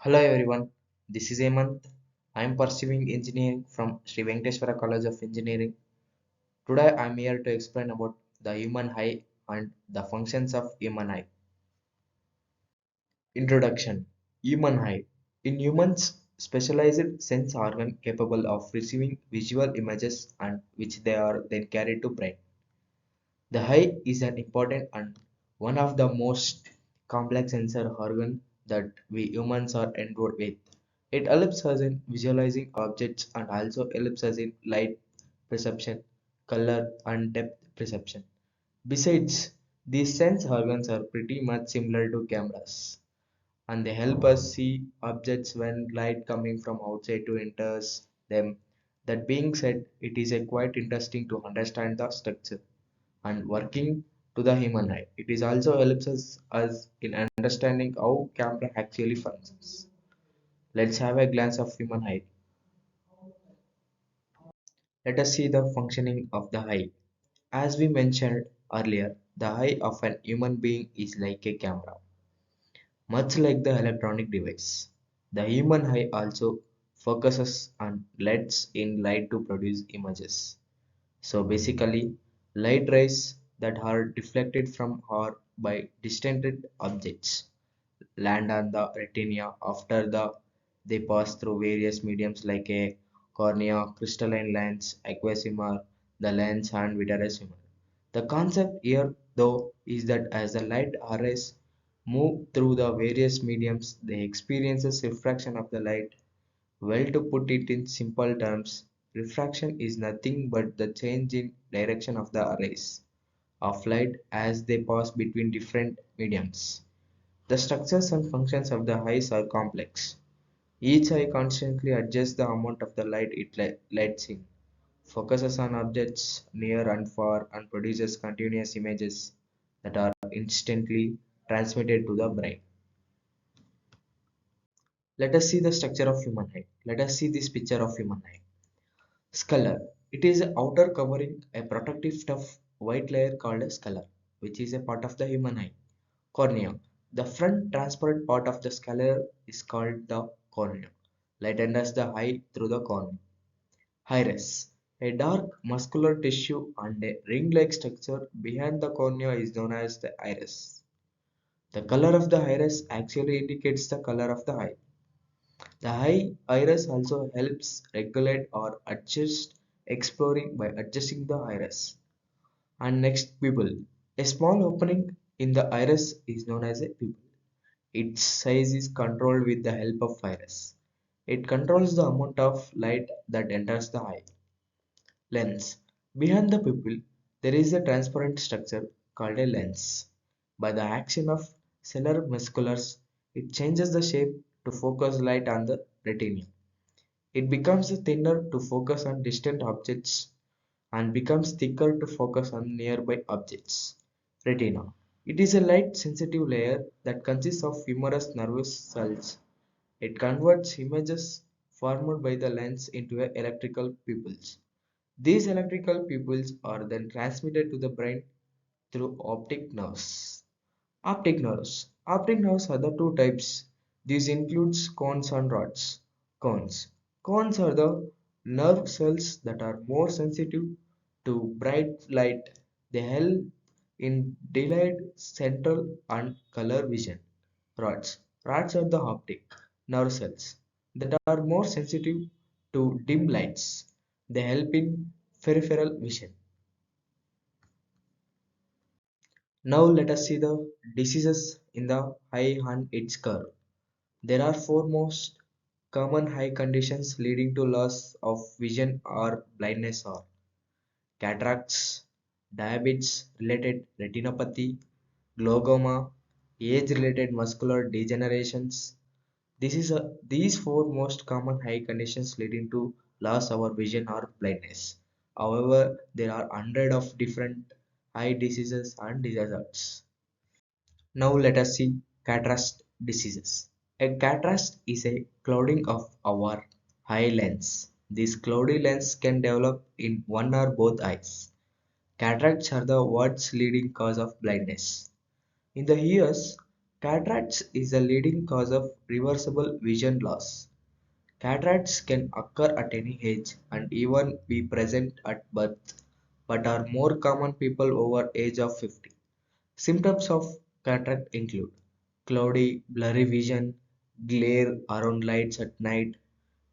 Hello everyone, this is Hemant. I am pursuing engineering from Sri Venkateswara College of Engineering. Today I am here to explain about the human eye and the functions of human eye. Introduction. Human eye. In humans, specialized sense organ capable of receiving visual images and which they are then carried to brain. The eye is an important and one of the most complex sensor organ that we humans are endowed with. It helps us in visualizing objects and also helps us in light perception, color and depth perception. Besides, these sense organs are pretty much similar to cameras and they help us see objects when light coming from outside to enters them. That being said, it is a quite interesting to understand the structure and working to the human eye. It is also helps us in understanding how camera actually functions. Let's have a glance of human eye. Let us see the functioning of the eye. As we mentioned earlier, the eye of an human being is like a camera, much like the electronic device. The human eye also focuses and lets in light to produce images. So basically, light rays that are deflected from or by distant objects land on the retina after they pass through various mediums like a cornea, crystalline lens, aqueous humor, the lens and vitreous humor. The concept here though is that as the light rays move through the various mediums, they experiences refraction of the light. Well, to put it in simple terms, refraction is nothing but the change in direction of the rays of light as they pass between different mediums. The structures and functions of the eyes are complex. Each eye constantly adjusts the amount of the light it lets in, focuses on objects near and far, and produces continuous images that are instantly transmitted to the brain. Let us see the structure of human eye. Let us see this picture of human eye. Sclera. It is a outer covering a protective tough white layer called a sclera, which is a part of the human eye. Cornea. The front transparent part of the sclera is called the cornea. Light enters the eye through the cornea. Iris. A dark muscular tissue and a ring-like structure behind the cornea is known as the iris. The color of the iris actually indicates the color of the eye. The eye iris also helps regulate or adjust exploring by adjusting the iris. And next, pupil. A small opening in the iris is known as a pupil. Its size is controlled with the help of iris. It controls the amount of light that enters the eye. Lens. Behind the pupil, there is a transparent structure called a lens. By the action of cellular musculars, it changes the shape to focus light on the retina. It becomes thinner to focus on distant objects and becomes thicker to focus on nearby objects. Retina. It is a light sensitive layer that consists of numerous nervous cells. It converts images formed by the lens into electrical pupils. These electrical pupils are then transmitted to the brain through optic nerves. Optic nerves. Optic nerves are the two types. These includes cones and rods. Cones. Cones are the nerve cells that are more sensitive to bright light. They help in delayed central and color vision. Rods. Rods are the optic nerve cells that are more sensitive to dim lights. They help in peripheral vision. Now let us see the diseases in the eye and its curve. There are four most common eye conditions leading to loss of vision or blindness are cataracts, diabetes related retinopathy, glaucoma, age related muscular degenerations. These four most common eye conditions leading to loss of vision or blindness. However, there are hundred of different eye diseases and disorders. Now let us see cataract diseases. A cataract is a clouding of our eye lens. This cloudy lens can develop in one or both eyes. Cataracts are the world's leading cause of blindness. In the US, Cataracts is the leading cause of reversible vision loss. Cataracts can occur at any age and even be present at birth, but are more common people over age of 50. Symptoms of cataract include cloudy, blurry vision, glare around lights at night,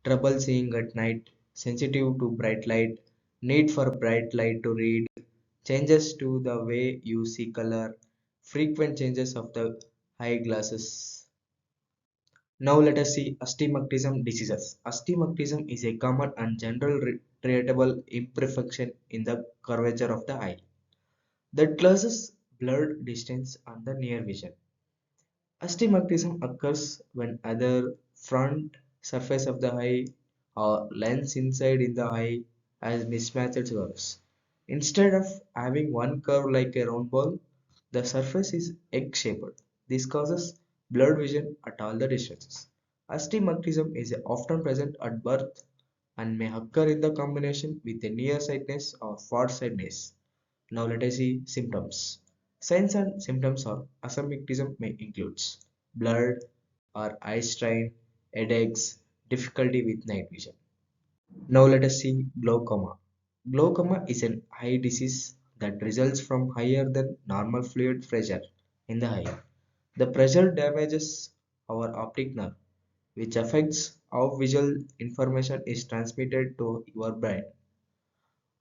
trouble seeing at night, sensitive to bright light, need for bright light to read, changes to the way you see color, frequent changes of the eyeglasses. Now let us see astigmatism diseases. Astigmatism is a common and general treatable imperfection in the curvature of the eye that causes blurred distance and the near vision. Astigmatism occurs when either front surface of the eye or lens inside in the eye has mismatched curves. Instead of having one curve like a round ball, the surface is egg-shaped. This causes blurred vision at all the distances. Astigmatism is often present at birth and may occur in the combination with a nearsightedness or farsightedness. Now let us see symptoms. Signs and symptoms of astigmatism may include blurred or eye strain, headaches, difficulty with night vision. Now let us see glaucoma. Glaucoma is an eye disease that results from higher than normal fluid pressure in the eye. The pressure damages our optic nerve, which affects how visual information is transmitted to your brain.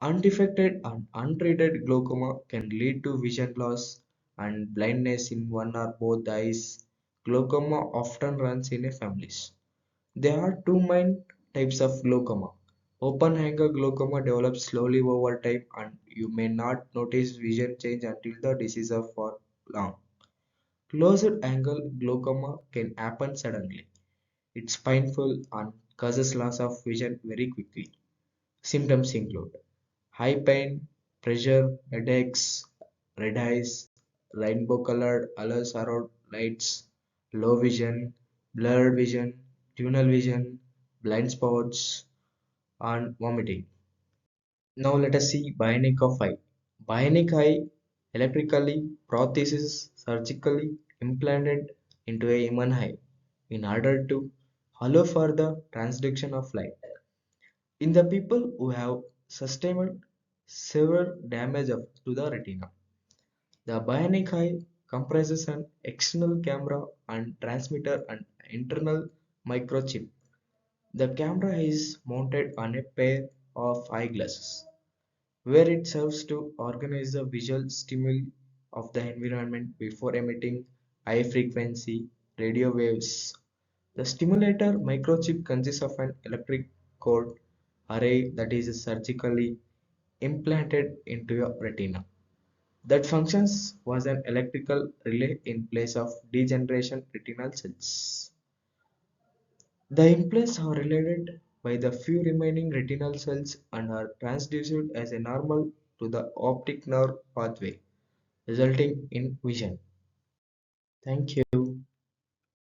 Undetected and untreated glaucoma can lead to vision loss and blindness in one or both eyes. Glaucoma often runs in a families. There are two main types of glaucoma. Open angle glaucoma develops slowly over time and you may not notice vision change until the disease is for long. Closed angle glaucoma can happen suddenly. It's painful and causes loss of vision very quickly. Symptoms include high pain, pressure, headaches, red eyes, rainbow colored colors around lights, low vision, blurred vision, tunnel vision, blind spots, and vomiting. Now let us see bionic of eye. Bionic eye electrically prosthesis surgically implanted into a human eye in order to allow for the transduction of light. In the people who have sustained severe damage to the retina, the bionic eye comprises an external camera and transmitter and internal microchip. The camera is mounted on a pair of eyeglasses, where it serves to organize the visual stimuli of the environment before emitting high frequency radio waves. The stimulator microchip consists of an electric code array that is surgically implanted into your retina. That functions was an electrical relay in place of degeneration retinal cells. The implants are related by the few remaining retinal cells and are transduced as a normal to the optic nerve pathway, resulting in vision. Thank you.